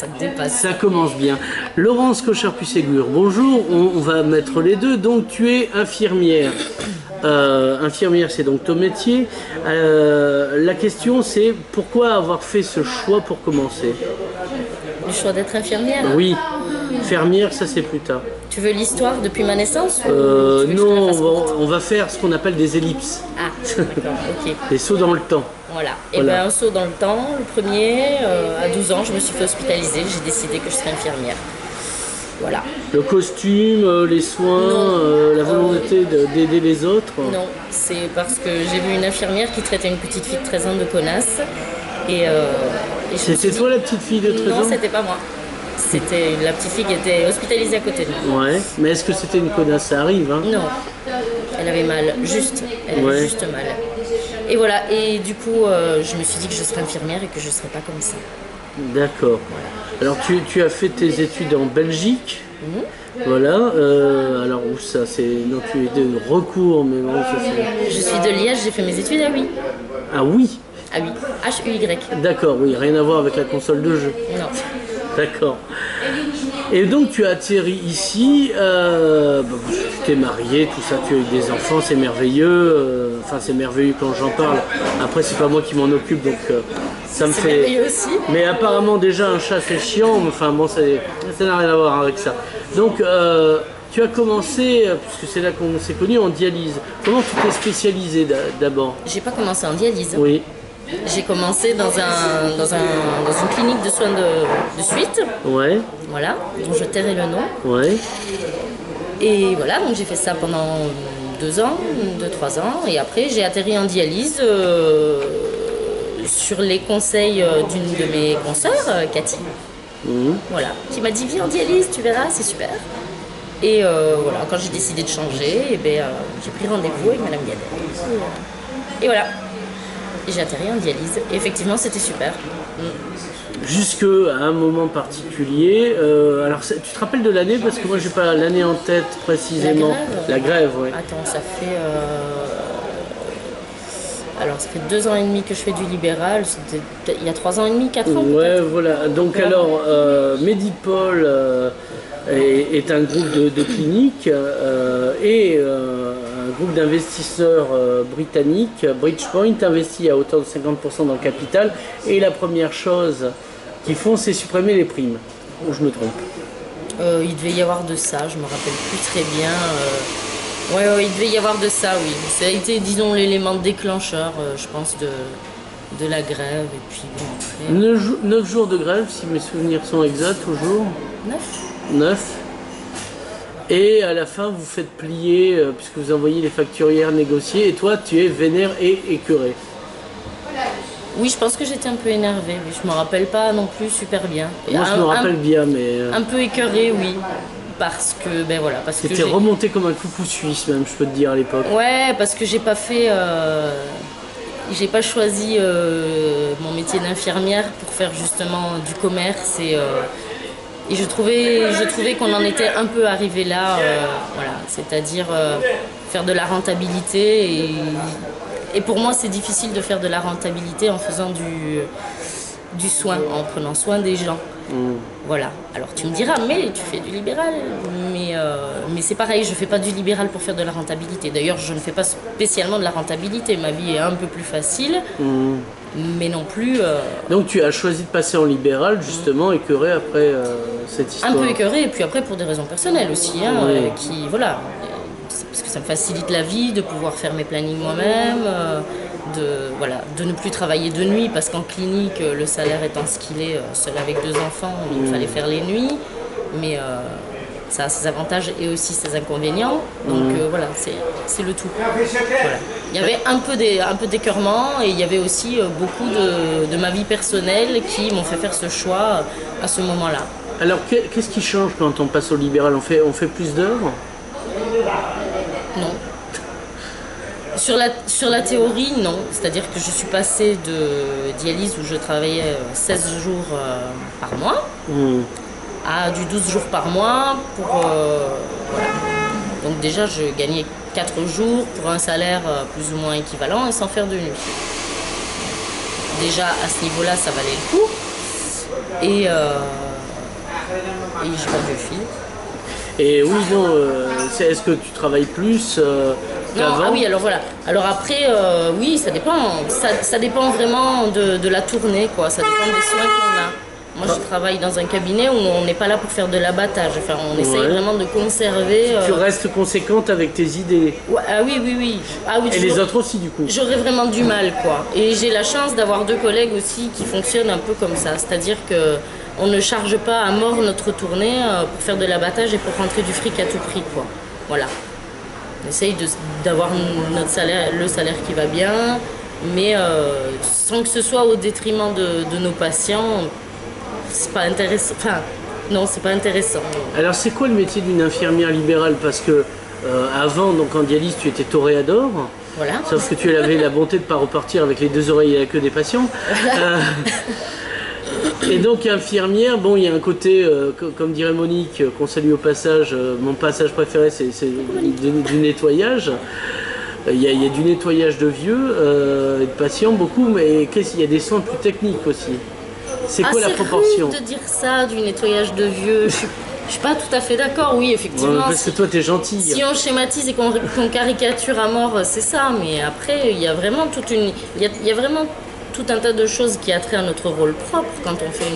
ça te dépasse. Ça commence bien. Laurence Cochard-Pusségur, bonjour, on va mettre les deux. Donc tu es infirmière. Infirmière, c'est donc ton métier. La question c'est pourquoi avoir fait ce choix pour commencer? Le choix d'être infirmière? Oui, fermière, ça c'est plus tard. Tu veux l'histoire depuis ma naissance non, on va faire ce qu'on appelle des ellipses. Ah, d'accord, ok. Des sauts dans le temps. Voilà. Et bien un saut dans le temps, le premier, à 12 ans, je me suis fait hospitaliser, j'ai décidé que je serais infirmière. Voilà. Le costume, les soins, la volonté d'aider les autres? Non, c'est parce que j'ai vu une infirmière qui traitait une petite fille de 13 ans de connasse. Et c'était toi la petite fille de 13 ans? Non, c'était pas moi. C'était la petite fille qui était hospitalisée à côté de moi. Ouais, mais est-ce que c'était une connasse? Ça arrive, hein? Non, elle avait mal, elle avait juste mal. Et voilà, et du coup, je me suis dit que je serais infirmière et que je ne serais pas comme ça. D'accord. Voilà. Alors, tu as fait tes études en Belgique. Voilà. Alors, où ça? Non, tu es de recours, mais bon, ça c'est... Je suis de Liège, j'ai fait mes études à Oui. Ah oui? Ah oui, H-U-Y. D'accord, oui, rien à voir avec la console de jeu. Non. D'accord. Et donc tu as atterri ici, tu t'es marié, tout ça, tu as eu des enfants, c'est merveilleux. Enfin c'est merveilleux quand j'en parle. Après c'est pas moi qui m'en occupe, donc ça me fait... C'est merveilleux aussi. Mais apparemment déjà un chat c'est chiant, enfin bon ça n'a rien à voir avec ça. Donc tu as commencé, puisque c'est là qu'on s'est connus, en dialyse. Comment tu t'es spécialisé d'abord? J'ai pas commencé en dialyse. Oui. J'ai commencé dans une clinique de soins de suite. Ouais. Voilà, dont je tairai le nom. Ouais. Et voilà, donc j'ai fait ça pendant 2 ans, 2-3 ans. Et après, j'ai atterri en dialyse sur les conseils d'une de mes consoeurs, Cathy. Voilà, qui m'a dit viens en dialyse, tu verras, c'est super. Et voilà, quand j'ai décidé de changer, j'ai pris rendez-vous avec Madame Gadet. Et voilà. J'ai atterri en dialyse. Et effectivement, c'était super. Jusqu'à un moment particulier. Alors, tu te rappelles de l'année? Parce que moi, j'ai pas l'année en tête précisément. La grève, oui. Attends, ça fait... Alors, ça fait 2 ans et demi que je fais du libéral. Il y a 3 ans et demi, 4 ans ouais, voilà. Donc, alors, Medipol est un groupe de cliniques et un groupe d'investisseurs britanniques, Bridgepoint, investit à hauteur de 50% dans le capital. Et la première chose qu'ils font, c'est supprimer les primes. Ou je me trompe? Il devait y avoir de ça, je me rappelle plus très bien. Ouais, il devait y avoir de ça, oui. Ça a été, disons, l'élément déclencheur, je pense, de la grève. Et puis, bon, après... 9 jours de grève, si mes souvenirs sont exacts, toujours. 9. Et à la fin, vous faites plier, puisque vous envoyez les facturières négocier, et toi, tu es vénère et écœuré. Oui, je pense que j'étais un peu énervée, mais je me rappelle pas non plus super bien. Moi, je me rappelle bien, mais... Un peu écœurée, oui. Parce que, ben voilà, parce que c'était remonté comme un coucou suisse, même, je peux te dire, à l'époque. Ouais, parce que j'ai pas fait... j'ai pas choisi mon métier d'infirmière pour faire justement du commerce et je trouvais qu'on en était un peu arrivé là, voilà, c'est-à-dire faire de la rentabilité et pour moi c'est difficile de faire de la rentabilité en faisant du soin, en prenant soin des gens. Voilà, alors tu me diras, mais tu fais du libéral, mais c'est pareil, je fais pas du libéral pour faire de la rentabilité. D'ailleurs, je ne fais pas spécialement de la rentabilité, ma vie est un peu plus facile, mais non plus... Donc tu as choisi de passer en libéral, justement, écœuré après cette histoire? Un peu écœuré, et puis après pour des raisons personnelles aussi, hein, qui, voilà, parce que ça me facilite la vie de pouvoir faire mes plannings moi-même, de ne plus travailler de nuit, parce qu'en clinique, le salaire étant ce qu'il est, seul avec 2 enfants, il fallait faire les nuits, mais ça a ses avantages et aussi ses inconvénients, donc voilà, c'est le tout. Voilà. Il y avait un peu d'écœurement et il y avait aussi beaucoup de ma vie personnelle qui m'ont fait faire ce choix à ce moment-là. Alors qu'est-ce qui change quand on passe au libéral? On fait plus d'heures? Non. Sur la théorie, non. C'est-à-dire que je suis passée de dialyse où je travaillais 16 jours par mois à du 12 jours par mois pour... voilà. Donc déjà, je gagnais 4 jours pour un salaire plus ou moins équivalent et sans faire de nuit. Déjà, à ce niveau-là, ça valait le coup. et j'ai perdu le fil. Et oui, non, est-ce que tu travailles plus qu'avant? Ah oui, alors voilà. Alors après, oui, ça dépend. Ça dépend vraiment de la tournée, quoi. Ça dépend des soins qu'on a. Moi, je travaille dans un cabinet où on n'est pas là pour faire de l'abattage. Enfin, on essaye vraiment de conserver. Tu restes conséquente avec tes idées. Ouais, ah oui, oui, oui. Ah, oui, et les autres aussi, du coup. J'aurais vraiment du mal, quoi. Et j'ai la chance d'avoir 2 collègues aussi qui fonctionnent un peu comme ça. C'est-à-dire que on ne charge pas à mort notre tournée pour faire de l'abattage et pour rentrer du fric à tout prix, quoi. Voilà. On essaye d'avoir notre salaire, le salaire qui va bien, mais sans que ce soit au détriment de nos patients. C'est pas intéressant. Enfin, non, c'est pas intéressant. Alors, c'est quoi le métier d'une infirmière libérale? Parce que avant, donc en dialyse, tu étais toréador. Voilà. Sauf que tu avais la bonté de ne pas repartir avec les 2 oreilles et la queue des patients. Et donc, infirmière, bon, il y a un côté, comme dirait Monique, qu'on salue au passage. Mon passage préféré, c'est du nettoyage. Il y a du nettoyage de vieux et de patients, beaucoup, mais il y a des soins plus techniques aussi. C'est quoi la proportion? C'est rude de dire ça, du nettoyage de vieux. Je suis pas tout à fait d'accord, oui, effectivement. Ouais, parce que toi, t'es gentille. Si on schématise et qu'on caricature à mort, c'est ça. Mais après, il y a vraiment il y a vraiment tout un tas de choses qui a trait à notre rôle propre quand on fait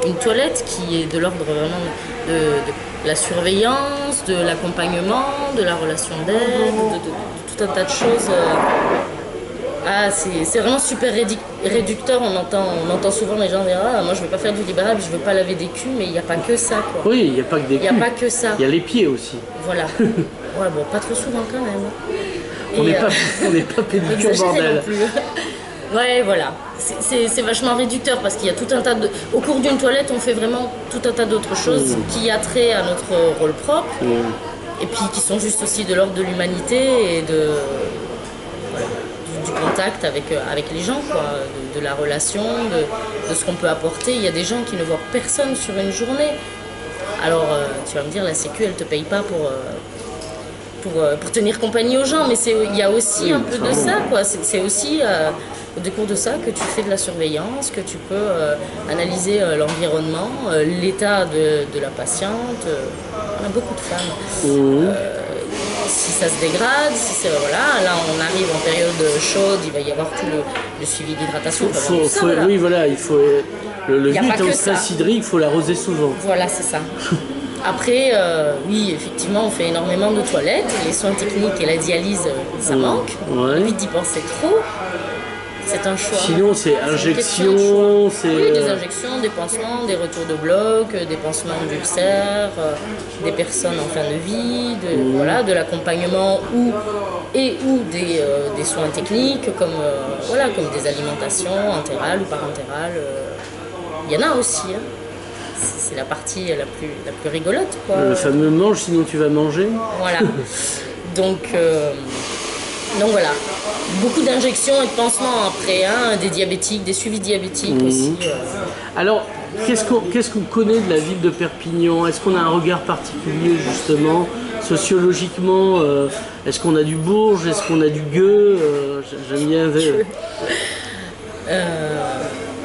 une toilette qui est de l'ordre vraiment de la surveillance, de l'accompagnement, de la relation d'aide, de tout un tas de choses. Ah, c'est vraiment super réducteur. On entend souvent les gens dire ah, moi je veux pas faire du libéral, je veux pas laver des culs, mais il n'y a pas que ça, quoi. Oui, il n'y a pas que des culs. Il n'y a pas que ça. Il y a les pieds aussi. Voilà. Ouais, bon, pas trop souvent quand même. On n'est pas pédicure, bordel. Ouais, voilà. C'est vachement réducteur parce qu'il y a tout un tas de. Au cours d'une toilette, on fait vraiment tout un tas d'autres choses qui a trait à notre rôle propre et puis qui sont juste aussi de l'ordre de l'humanité et du contact avec les gens, quoi, de la relation, de ce qu'on peut apporter. Il y a des gens qui ne voient personne sur une journée. Alors, tu vas me dire, la Sécu, elle te paye pas pour tenir compagnie aux gens, mais il y a aussi un peu de ça, quoi. C'est aussi au décours de ça que tu fais de la surveillance, que tu peux analyser l'environnement, l'état de la patiente. On a beaucoup de femmes. Si ça se dégrade, voilà, là on arrive en période chaude, il va y avoir tout le suivi d'hydratation. Oui, voilà, il faut le vide en stress hydrique, il faut l'arroser souvent. Voilà, c'est ça. Après, oui, effectivement, on fait énormément de toilettes. Les soins techniques et la dialyse, ça manque. On a envie d'y penser trop. C'est un choix. Sinon, c'est injection, oui, des injections, des pansements, des retours de bloc, des pansements d'ulcères, des personnes en fin de vie, voilà, de l'accompagnement ou des soins techniques comme des alimentations entérales ou parentérales. Il y en a aussi. Hein. C'est la partie la plus rigolote, quoi. Le fameux mange, sinon tu vas manger. Voilà. Donc voilà. Beaucoup d'injections et de pansements après, hein, des diabétiques, des suivis diabétiques aussi. Alors, qu'est-ce qu'on connaît de la ville de Perpignan? Est-ce qu'on a un regard particulier, justement, sociologiquement? Est-ce qu'on a du Bourges? Est-ce qu'on a du Gueux? J'aime bien...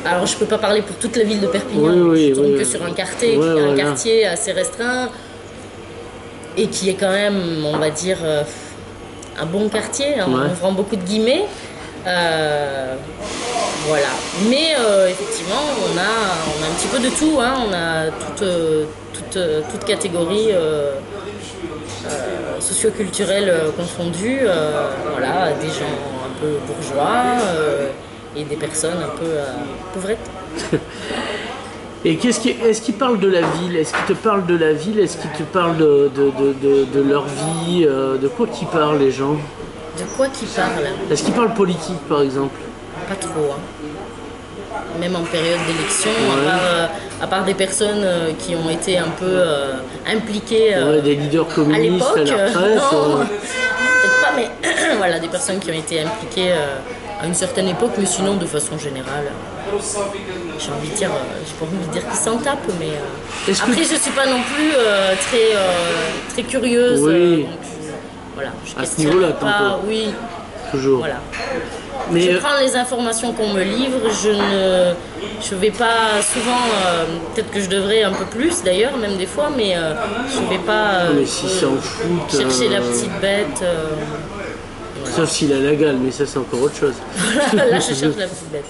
Alors, je peux pas parler pour toute la ville de Perpignan, je tourne que sur un quartier assez restreint et qui est quand même, on va dire, un bon quartier, en ouvrant beaucoup de guillemets. Voilà. Mais effectivement, on a un petit peu de tout, hein. On a toute catégorie socio-culturelle confondue. Voilà, des gens un peu bourgeois. Et des personnes un peu pauvrettes. Et est-ce qu'ils parlent de la ville? Est-ce qu'ils te parlent de la ville? Est-ce qu'ils te parlent de leur vie? De quoi qu'ils parlent, les gens? De quoi qu'ils parlent? Est-ce qu'ils parlent politique, par exemple? Pas trop. Hein. Même en période d'élection, à part des personnes qui ont été un peu impliquées des leaders communistes à l'époque. À la presse, non, peut-être pas, mais voilà, des personnes qui ont été impliquées à une certaine époque, mais sinon de façon générale, j'ai envie de dire, j'ai pas envie de dire qu'ils s'en tapent, mais après je suis pas non plus très curieuse. Oui. Donc, voilà, à ce niveau-là, pas, oui. Toujours. Voilà. Mais je prends les informations qu'on me livre, je vais pas souvent, peut-être que je devrais un peu plus d'ailleurs, même des fois, mais je vais pas mais si s'en foutent, chercher la petite bête. sauf s'il a la gale, mais ça c'est encore autre chose. Là, je cherche la petite bête.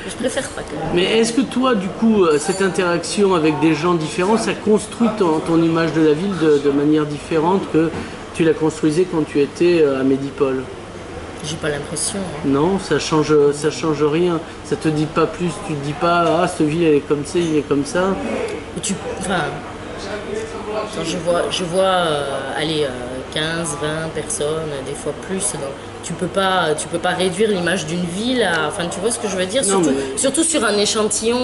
Je préfère pas quand même. Mais est-ce que toi, du coup, cette interaction avec des gens différents, ça construit ton image de la ville de manière différente que tu la construisais quand tu étais à Medipol? J'ai pas l'impression. Non, ça change rien. Ça te dit pas plus, tu te dis pas, ah, cette ville elle est comme ça, il est comme ça. Enfin, quand je vois allez, 15, 20 personnes, des fois plus. Donc, tu peux pas réduire l'image d'une ville à, enfin, tu vois ce que je veux dire, Non, surtout sur un échantillon,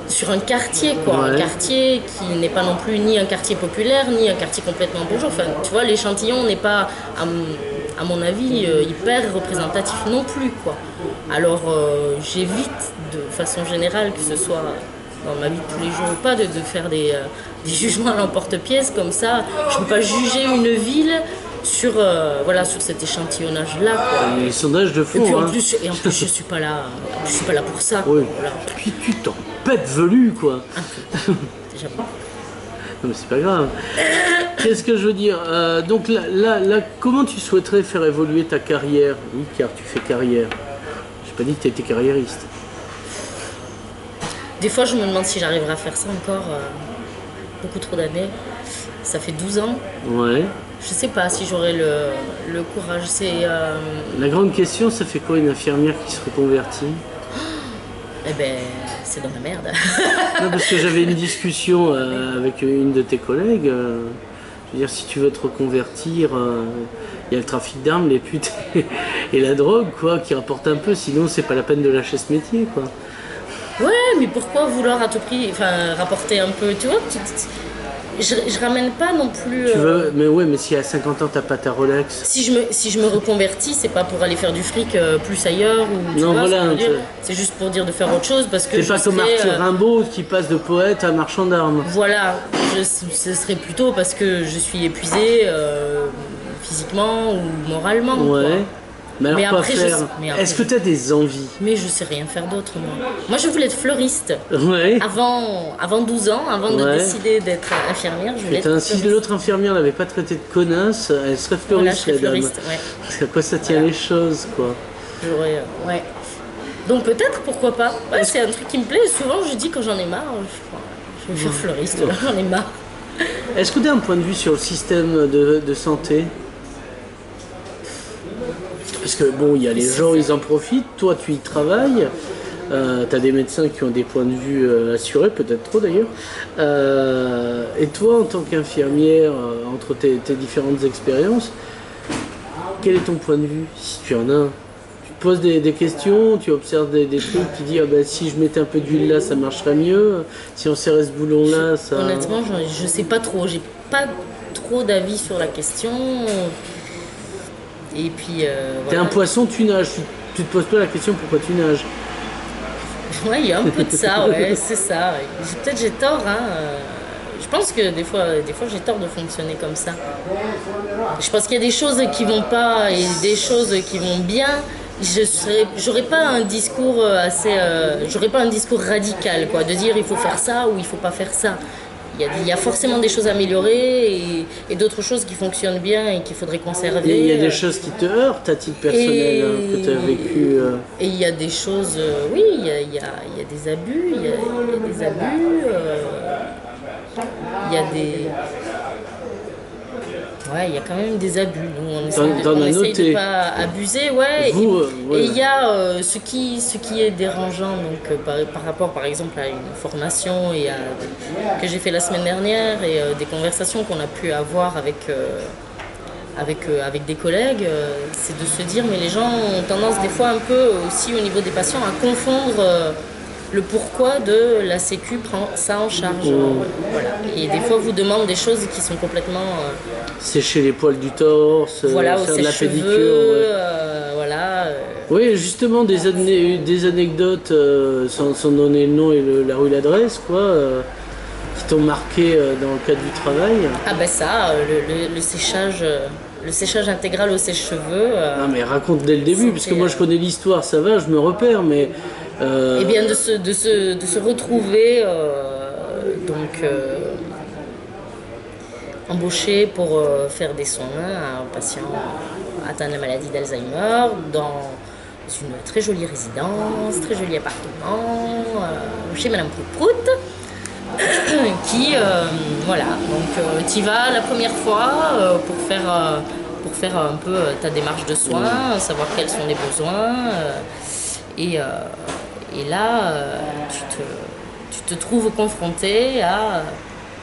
sur un quartier, quoi. Ouais. Un quartier qui n'est pas non plus ni un quartier populaire, ni un quartier complètement bourgeois. Enfin, tu vois, l'échantillon n'est pas, à mon avis, hyper représentatif non plus, quoi. Alors, j'évite de façon générale, que ce soit dans ma vie de tous les jours ou pas, de faire des jugements à l'emporte-pièce comme ça. Je ne peux pas juger une ville sur, sur cet échantillonnage-là, quoi. Les sondages de fond. Et puis en hein. plus, je suis pas là pour ça. Oui. Voilà. Puis tu t'en pètes velu, quoi. Déjà bon. Non mais c'est pas grave. Qu'est-ce que je veux dire donc là, comment tu souhaiterais faire évoluer ta carrière? Oui, car tu fais carrière. J'ai pas dit que tu étais carriériste. Des fois, je me demande si j'arriverai à faire ça encore beaucoup trop d'années. Ça fait 12 ans. Ouais. Je sais pas si j'aurai le courage. La grande question, ça fait quoi une infirmière qui se reconvertit? Eh ben, c'est dans la merde. Non, parce que j'avais une discussion avec une de tes collègues. Je veux dire, si tu veux te reconvertir, il y a le trafic d'armes, les putes et la drogue, quoi, qui rapporte un peu. Sinon, c'est pas la peine de lâcher ce métier, quoi. Ouais, mais pourquoi vouloir à tout prix, rapporter un peu, tu vois, je ramène pas non plus. Tu veux, mais ouais, mais si à 50 ans t'as pas ta Rolex. Si je me reconvertis, c'est pas pour aller faire du fric plus ailleurs ou. Non, voilà, c'est juste pour dire de faire autre chose parce que. C'est pas comme Arthur Rimbaud qui passe de poète à marchand d'armes. Voilà, ce serait plutôt parce que je suis épuisée physiquement ou moralement. Ouais. Quoi. Mais alors, Mais quoi après, faire? Est-ce que tu as des envies? Mais je sais rien faire d'autre, moi. Moi, je voulais être fleuriste. Ouais. Avant 12 ans, avant de décider d'être infirmière, je voulais être fleuriste. Si l'autre infirmière l'avait pas traité de connasse, elle serait fleuriste, voilà, la dame. Ouais. Parce qu'à quoi ça tient les choses, quoi. Ouais. Donc peut-être, pourquoi pas. Ouais, c'est un truc qui me plaît. Souvent, je dis quand j'en ai marre, je vais faire fleuriste, là, j'en ai marre. Est-ce que tu as un point de vue sur le système de santé? Parce que bon, il y a les gens, ils en profitent, toi tu y travailles, tu as des médecins qui ont des points de vue assurés, peut-être trop d'ailleurs. Et toi, en tant qu'infirmière, entre tes différentes expériences, quel est ton point de vue, si tu en as un? Tu te poses des questions, tu observes des trucs, tu dis ah ben, si je mettais un peu d'huile là, ça marcherait mieux, si on serrait ce boulon là, ça... Honnêtement, je sais pas trop, j'ai pas trop d'avis sur la question. Et puis, T'es un poisson, tu nages. Tu te poses pas la question pourquoi tu nages. Ouais, il y a un peu de ça, ouais, c'est ça. Peut-être j'ai tort, hein. Je pense que des fois j'ai tort de fonctionner comme ça. Je pense qu'il y a des choses qui vont pas et des choses qui vont bien. J'aurais pas un discours j'aurais pas un discours radical, quoi, de dire il faut faire ça ou il faut pas faire ça. Il y a forcément des choses à améliorer et d'autres choses qui fonctionnent bien et qu'il faudrait conserver. Il y a des choses qui te heurtent à titre personnel, que tu as vécu. Et il y a des choses, oui, il y a des abus, il y a des abus, il y a des... Ouais, il y a quand même des abus. Nous, on essaye de ne pas abuser, ouais. Et il y a ce qui est dérangeant, donc par rapport, par exemple, à une formation que j'ai fait la semaine dernière et des conversations qu'on a pu avoir avec des collègues, c'est de se dire, mais les gens ont tendance des fois un peu aussi au niveau des patients à confondre le pourquoi de la Sécu prend ça en charge. Voilà. Et des fois, vous demandent des choses qui sont complètement... sécher les poils du torse, voilà, faire de la pédicure. Voilà. Oui, justement, des anecdotes, sans donner le nom et la rue, l'adresse, quoi, qui t'ont marqué dans le cadre du travail. Ah ben ça, le séchage le séchage intégral au sèche-cheveux. Non mais raconte dès le début, parce que moi je connais l'histoire, ça va, je me repère, mais... Et bien de se retrouver embauché pour faire des soins à un patient atteint de la maladie d'Alzheimer dans une très jolie résidence, très joli appartement chez Madame Prout qui voilà, donc tu y vas la première fois pour faire un peu ta démarche de soins, savoir quels sont les besoins et là tu te trouves confronté à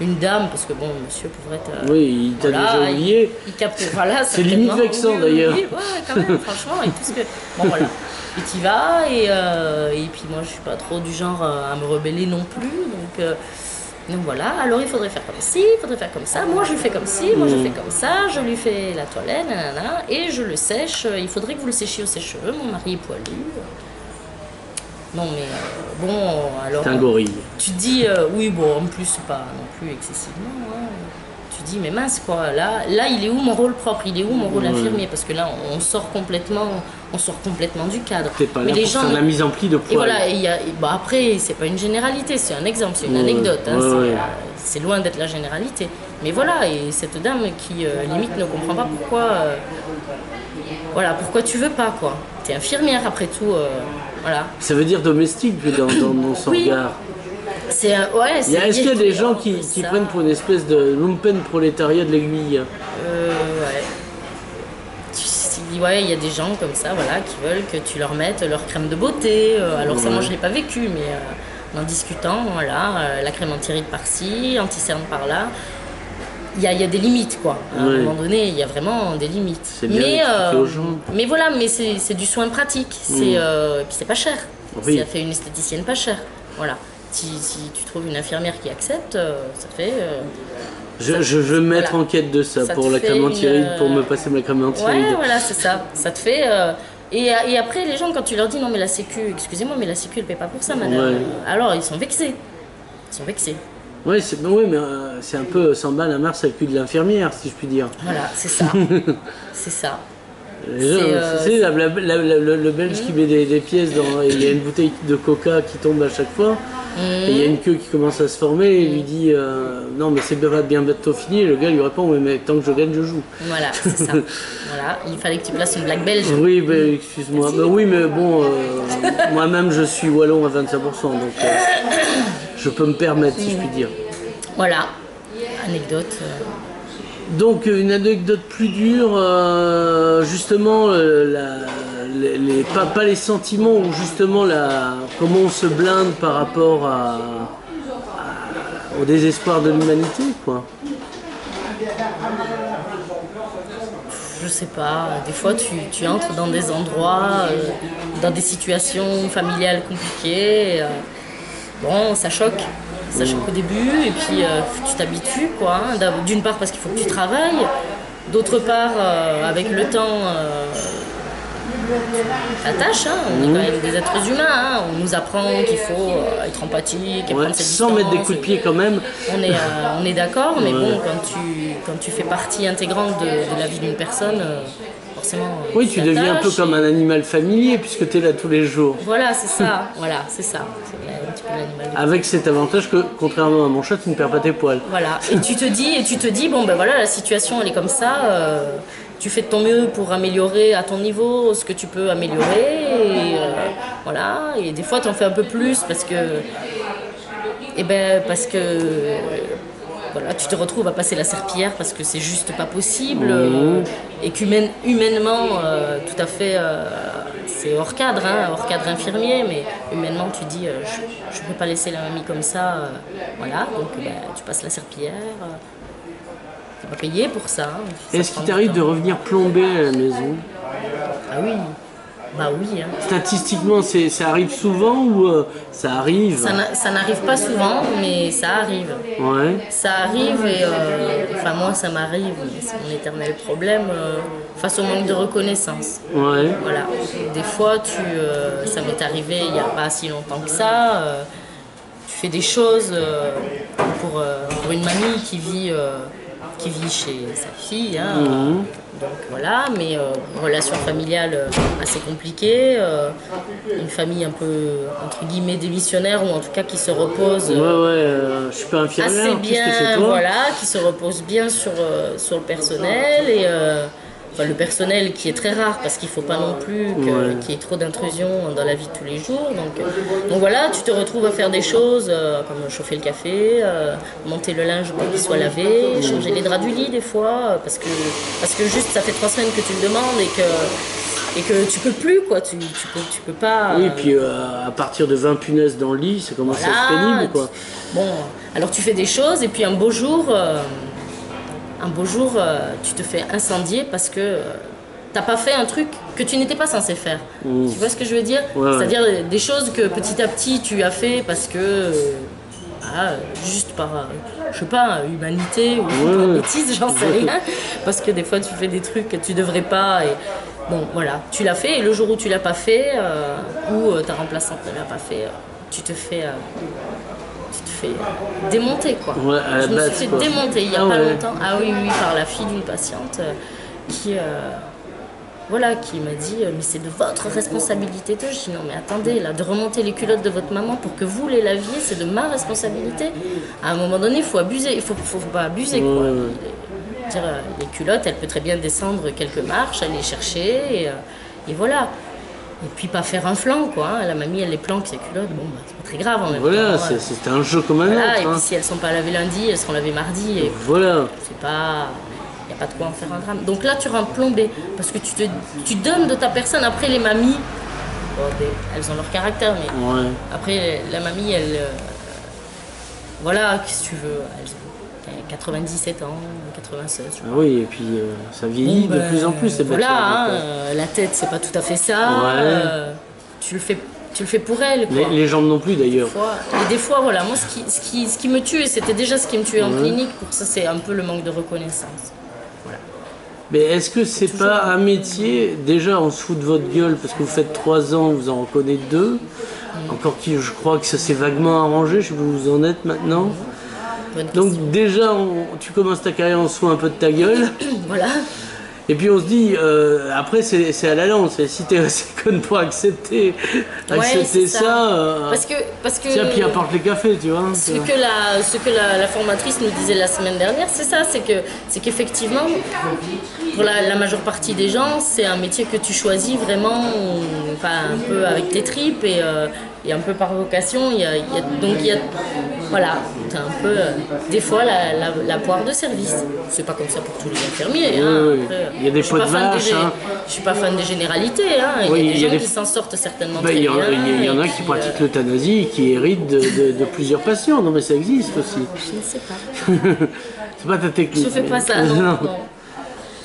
une dame, parce que bon, monsieur Pauvrette... oui, il t'a déjà oublié. Il capte, voilà. C'est limite vexant d'ailleurs. Oui, ouais, quand même, franchement, et tout ce que... Bon, voilà. Et t'y vas, et puis moi, je suis pas trop du genre à me rebeller non plus, donc voilà. Alors, il faudrait faire comme ci, il faudrait faire comme ça. Moi, je fais comme ci, moi, je fais comme ça. Je lui fais la toilette, nanana, et je le sèche. Il faudrait que vous le séchiez au sèche-cheveux. Mon mari est poilu. Non mais bon, alors... C'est un gorille. Tu te dis, oui bon, en plus pas non plus excessivement, hein. Tu te dis, mais mince quoi, là il est où mon rôle propre, il est où mon rôle infirmier, parce que là on sort complètement du cadre. T'es pas là mais pour les gens, faire la mise en pli de poils. Et voilà, après c'est pas une généralité, c'est un exemple, c'est une anecdote, hein, c'est loin d'être la généralité. Mais voilà, et cette dame qui limite ne comprend pas pourquoi... voilà, pourquoi tu veux pas quoi. T'es infirmière après tout, voilà. Ça veut dire domestique dans son regard. Est-ce qu'il y a des gens qui prennent pour une espèce de lumpen prolétariat de l'aiguille? Ouais, il y a des gens comme ça, voilà, qui veulent que tu leur mettes leur crème de beauté. Alors ça, moi je l'ai pas vécu, mais en discutant, voilà, la crème anti-rides par-ci, anti-cerne par-là. Il y a des limites, quoi. À un moment donné, il y a vraiment des limites. Mais voilà, mais c'est du soin pratique. Puis c'est pas cher. Oui. Ça fait une esthéticienne pas chère. Voilà. Si tu trouves une infirmière qui accepte, ça fait... je veux me mettre en quête de ça pour la crème anti-rides, pour me passer ma crème anti-rides. Ouais, voilà, c'est ça. Ça te fait... Et après, les gens, quand tu leur dis, non mais la Sécu, excusez-moi, mais la Sécu, elle paie pas pour ça, madame. Ouais. Alors, ils sont vexés. Oui, mais c'est un peu 100 balles à mars à le cul de l'infirmière, si je puis dire. Voilà, c'est ça. C'est ça. Le Belge qui met des pièces dans... Il y a une bouteille de coca qui tombe à chaque fois. Et il y a une queue qui commence à se former et il lui dit non mais c'est bien bientôt fini, et le gars lui répond oui, mais tant que je gagne je joue. Voilà, c'est ça. Voilà, il fallait que tu places une blague belge. Oui, excuse-moi. Oui, mais bon, moi-même je suis wallon à 25%, donc je peux me permettre, si je puis dire. Voilà, anecdote. Donc une anecdote plus dure, justement, pas les sentiments, ou justement comment on se blinde par rapport au désespoir de l'humanité, quoi. Je sais pas, des fois tu entres dans des endroits, dans des situations familiales compliquées, bon ça choque. Ça choque au début et puis tu t'habitues quoi. Hein. D'une part parce qu'il faut que tu travailles, d'autre part avec le temps t'attaches. Hein. On est quand même des êtres humains. Hein. On nous apprend qu'il faut être empathique et prendre ses distances. Sans mettre des coups de pied quand même. On est d'accord, mais bon quand tu fais partie intégrante de la vie d'une personne. Forcément, oui, tu deviens un peu comme un animal familier puisque tu es là tous les jours. Voilà, c'est ça. Voilà, c'est ça. Avec cet avantage que, contrairement à mon chat, tu ne perds pas tes poils. Voilà. Et tu te dis, bon ben voilà, la situation elle est comme ça. Tu fais de ton mieux pour améliorer à ton niveau ce que tu peux améliorer. Et, voilà. Et des fois, tu en fais un peu plus parce que voilà, tu te retrouves à passer la serpillière parce que c'est juste pas possible et qu'humainement, tout à fait, c'est hors cadre infirmier, mais humainement tu dis je peux pas laisser la mamie comme ça, voilà, donc tu passes la serpillière, t'es pas payé pour ça. Hein, est-ce qu'il t'arrive de revenir plomber à la maison? Ah oui. Bah oui. Hein. Statistiquement, ça arrive souvent ou ça arrive? Ça n'arrive pas souvent, mais ça arrive. Ouais. Ça arrive et enfin moi ça m'arrive, c'est mon éternel problème face au manque de reconnaissance. Ouais. Voilà. Des fois, ça m'est arrivé il n'y a pas si longtemps que ça. Tu fais des choses pour une mamie qui qui vit chez sa fille. Hein, donc voilà, mais relation familiale assez compliquée, une famille un peu entre guillemets démissionnaire ou en tout cas qui se repose je suis pas infirmière, assez bien, qu'est-ce que c'est toi voilà, qui se repose bien sur le personnel et enfin, le personnel qui est très rare parce qu'il ne faut pas non plus qu'il y ait trop d'intrusion dans la vie de tous les jours. Donc voilà, tu te retrouves à faire des choses comme chauffer le café, monter le linge pour qu'il soit lavé, changer les draps du lit des fois, parce que juste ça fait 3 semaines que tu le demandes et que tu peux plus, quoi. Tu peux pas. Oui, puis à partir de 20 punaises dans le lit, ça commence à être pénible, quoi. Bon, alors tu fais des choses et puis un beau jour, tu te fais incendier parce que t'as pas fait un truc que tu n'étais pas censé faire. Tu vois ce que je veux dire? C'est-à-dire des choses que petit à petit tu as fait parce que juste par, je sais pas, humanité ou par bêtise, j'en sais rien. Parce que des fois tu fais des trucs que tu devrais pas. Et bon, voilà, tu l'as fait et le jour où tu l'as pas fait ou ta remplaçante ne l'a pas fait, tu te fais démonter, quoi. Je me suis fait démonter il y a pas longtemps. Ah oui, par la fille d'une patiente qui m'a dit mais c'est de votre responsabilité. Je dis non mais attendez, là, de remonter les culottes de votre maman pour que vous les laviez, c'est de ma responsabilité. À un moment donné, il faut abuser, il faut pas abuser, quoi. Les culottes, elle peut très bien descendre quelques marches, aller les chercher et voilà. Et puis pas faire un flanc, quoi. Hein. La mamie, elle les planque, ses culottes, bon, c'est pas très grave en même temps. Voilà, c'est un jeu comme un autre. Et puis si elles sont pas lavées lundi, elles seront lavées mardi. Et voilà. C'est pas... Il n'y a pas de quoi en faire un drame. Donc là, tu rends plombé. Parce que tu donnes de ta personne. Après, les mamies, elles ont leur caractère, mais après, la mamie, elle... voilà, qu'est-ce que tu veux, elles ont 97 ans, 96. Ah oui, et puis ça vieillit de plus en plus, ces bêtes. Voilà, la tête, c'est pas tout à fait ça. Tu le fais pour elle, quoi. Les jambes non plus, d'ailleurs. Et des fois, voilà, moi, ce qui me tue, et c'était déjà ce qui me tuait en clinique, pour ça, c'est un peu le manque de reconnaissance. Voilà. Mais est-ce que c'est pas un métier, déjà on se fout de votre gueule parce que vous faites 3 ans, vous en reconnaissez 2, encore qui je crois que ça s'est vaguement arrangé, je sais pas où vous en êtes maintenant. Donc déjà, tu commences ta carrière, on se fout un peu de ta gueule. Voilà. Et puis on se dit, après c'est à la lance, si t'es assez conne pour accepter ça. Parce que tiens, puis apporte les cafés, tu vois. Ce que la formatrice nous disait la semaine dernière, c'est ça, c'est qu'effectivement, pour la majeure partie des gens, c'est un métier que tu choisis vraiment, un peu avec tes tripes et un peu par vocation. Voilà, t'as un peu, des fois, la poire de service. C'est pas comme ça pour tous les infirmiers. Après, il y a des pots de vache. Je suis pas fan des généralités. Hein. Il y a des gens qui s'en sortent certainement très bien. Il y en a qui pratiquent l'euthanasie et qui héritent de plusieurs patients. Non, mais ça existe aussi. Je ne sais pas. C'est pas ta technique. Je fais pas ça, non.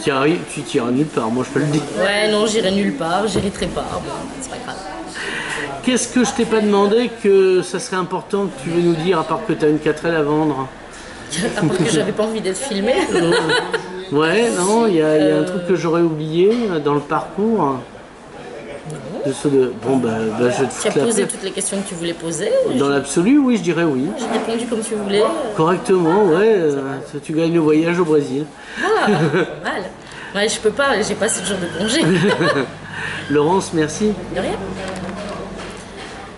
Tu t'iras nulle part, moi je peux le dire. Ouais, non, j'irai nulle part, j'hériterai pas. Bon, c'est pas grave. Qu'est-ce que je t'ai pas demandé que ça serait important que tu veux nous dire, à part que tu as une 4L à vendre? À part que j'avais pas envie d'être filmée. Ouais, non, il y a un truc que j'aurais oublié dans le parcours. Je te Tu as posé toutes les questions que tu voulais poser. Dans l'absolu, oui, je dirais oui. J'ai répondu comme tu voulais. Correctement, ouais. Tu gagnes le voyage au Brésil. Ah, mal. Ouais, je peux pas, j'ai pas ce genre de congé. Laurence, merci. De rien.